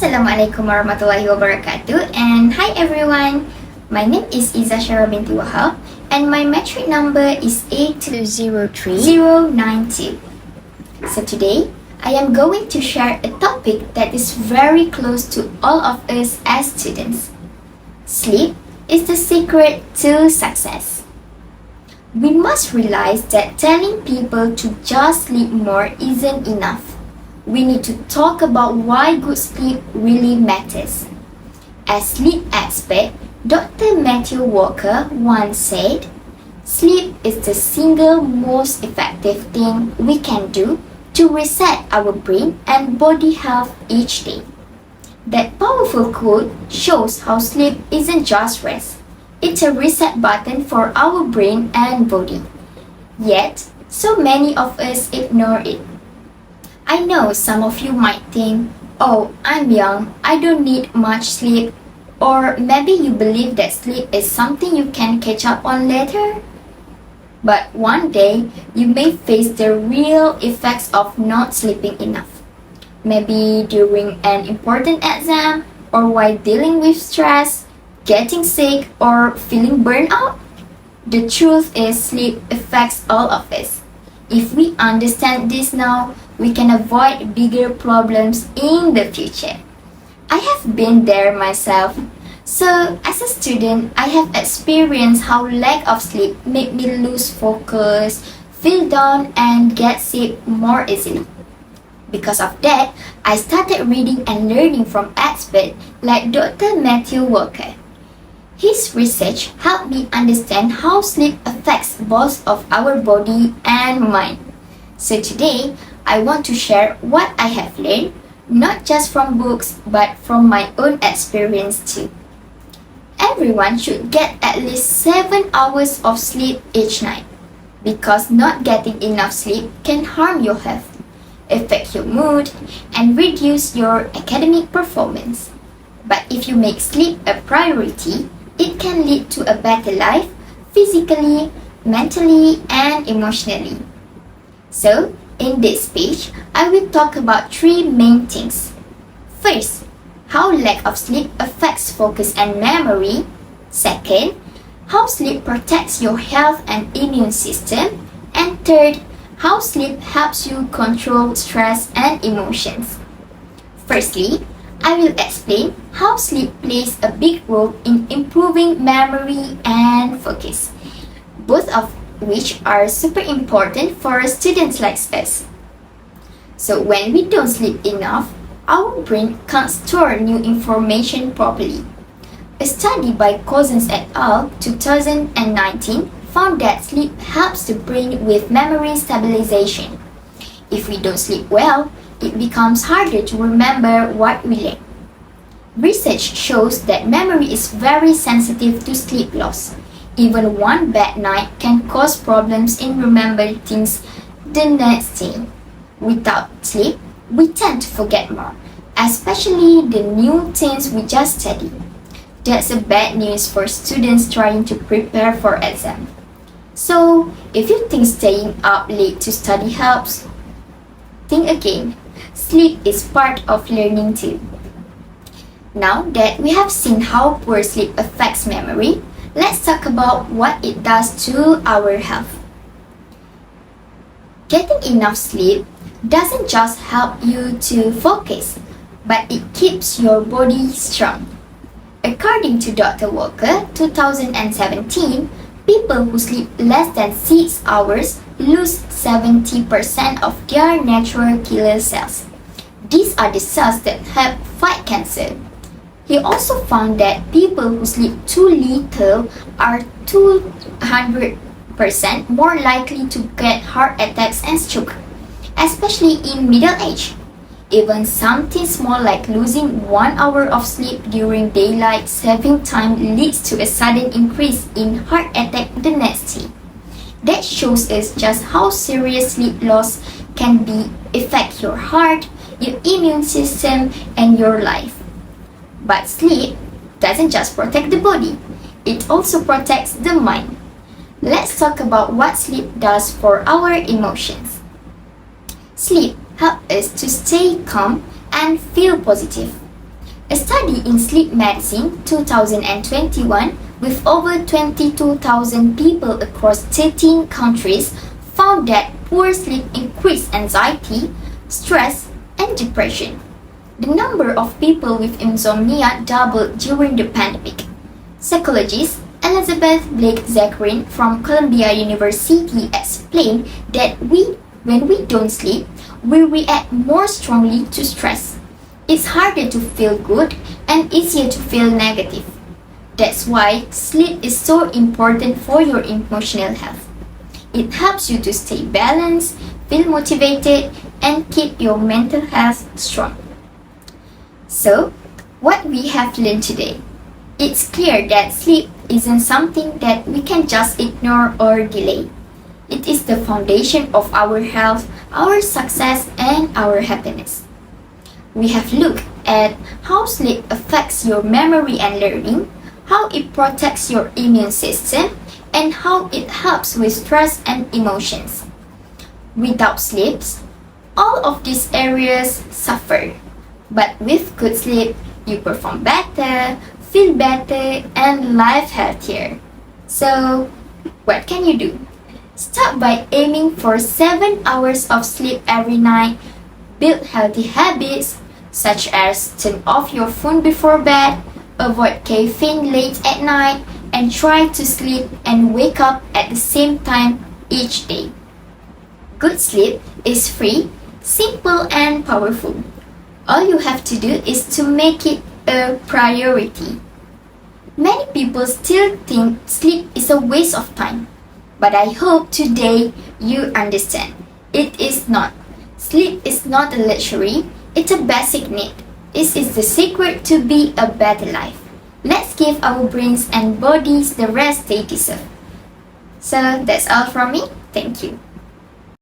Assalamualaikum warahmatullahi wabarakatuh, and hi everyone. My name is Iza Shara binti Wahab and my metric number is 8203092. So today I am going to share a topic that is very close to all of us as students. Sleep is the secret to success. We must realize that telling people to just sleep more isn't enough. We need to talk about why good sleep really matters. As sleep expert, Dr. Matthew Walker once said, "Sleep is the single most effective thing we can do to reset our brain and body health each day." That powerful quote shows how sleep isn't just rest. It's a reset button for our brain and body. Yet, so many of us ignore it. I know some of you might think, "Oh, I'm young, I don't need much sleep." Or maybe you believe that sleep is something you can catch up on later. But one day, you may face the real effects of not sleeping enough. Maybe during an important exam, or while dealing with stress, getting sick, or feeling burned out. The truth is, sleep affects all of us. If we understand this now, we can avoid bigger problems in the future. I have been there myself. So, as a student, I have experienced how lack of sleep made me lose focus, feel down, and get sick more easily. Because of that, I started reading and learning from experts like Dr. Matthew Walker. His research helped me understand how sleep affects both of our body and mind. So today, I want to share what I have learned, not just from books, but from my own experience too. Everyone should get at least 7 hours of sleep each night, because not getting enough sleep can harm your health, affect your mood, and reduce your academic performance. But if you make sleep a priority, it can lead to a better life, physically, mentally, and emotionally. So, in this page, I will talk about 3 main things. First, how lack of sleep affects focus and memory. Second, how sleep protects your health and immune system. And third, how sleep helps you control stress and emotions. Firstly, I will explain how sleep plays a big role in improving memory and focus, both of which are super important for students like us. So when we don't sleep enough, our brain can't store new information properly. A study by Cousins et al. 2019 found that sleep helps the brain with memory stabilization. If we don't sleep well, it becomes harder to remember what we learned. Research shows that memory is very sensitive to sleep loss. Even one bad night can cause problems in remembering things the next day. Without sleep, we tend to forget more, especially the new things we just studied. That's a bad news for students trying to prepare for exam. So, if you think staying up late to study helps, think again. Sleep is part of learning too. Now that we have seen how poor sleep affects memory, let's talk about what it does to our health. Getting enough sleep doesn't just help you to focus, but it keeps your body strong. According to Dr. Walker, 2017, people who sleep less than 6 hours lose 70% of their natural killer cells. These are the cells that help fight cancer. He also found that people who sleep too little are 200% more likely to get heart attacks and stroke, especially in middle age. Even something small like losing 1 hour of sleep during daylight saving time leads to a sudden increase in heart attack the next day. That shows us just how serious sleep loss can affect your heart, your immune system, and your life. But sleep doesn't just protect the body, it also protects the mind. Let's talk about what sleep does for our emotions. Sleep helps us to stay calm and feel positive. A study in Sleep Medicine 2021 with over 22,000 people across 13 countries found that poor sleep increased anxiety, stress, and depression. The number of people with insomnia doubled during the pandemic. Psychologist Elizabeth Blake Zachrin from Columbia University explained that when we don't sleep, we react more strongly to stress. It's harder to feel good and easier to feel negative. That's why sleep is so important for your emotional health. It helps you to stay balanced, feel motivated, and keep your mental health strong. So, what we have learned today? It's clear that sleep isn't something that we can just ignore or delay. It is the foundation of our health, our success, and our happiness. We have looked at how sleep affects your memory and learning, how it protects your immune system, and how it helps with stress and emotions. Without sleep, all of these areas suffer. But with good sleep, you perform better, feel better, and live healthier. So, what can you do? Start by aiming for 7 hours of sleep every night. Build healthy habits such as turn off your phone before bed, avoid caffeine late at night, and try to sleep and wake up at the same time each day. Good sleep is free, simple, and powerful. All you have to do is to make it a priority. Many people still think sleep is a waste of time, but I hope today you understand. It is not. Sleep is not a luxury, it's a basic need. This is the secret to be a better life. Let's give our brains and bodies the rest they deserve. So that's all from me. Thank you.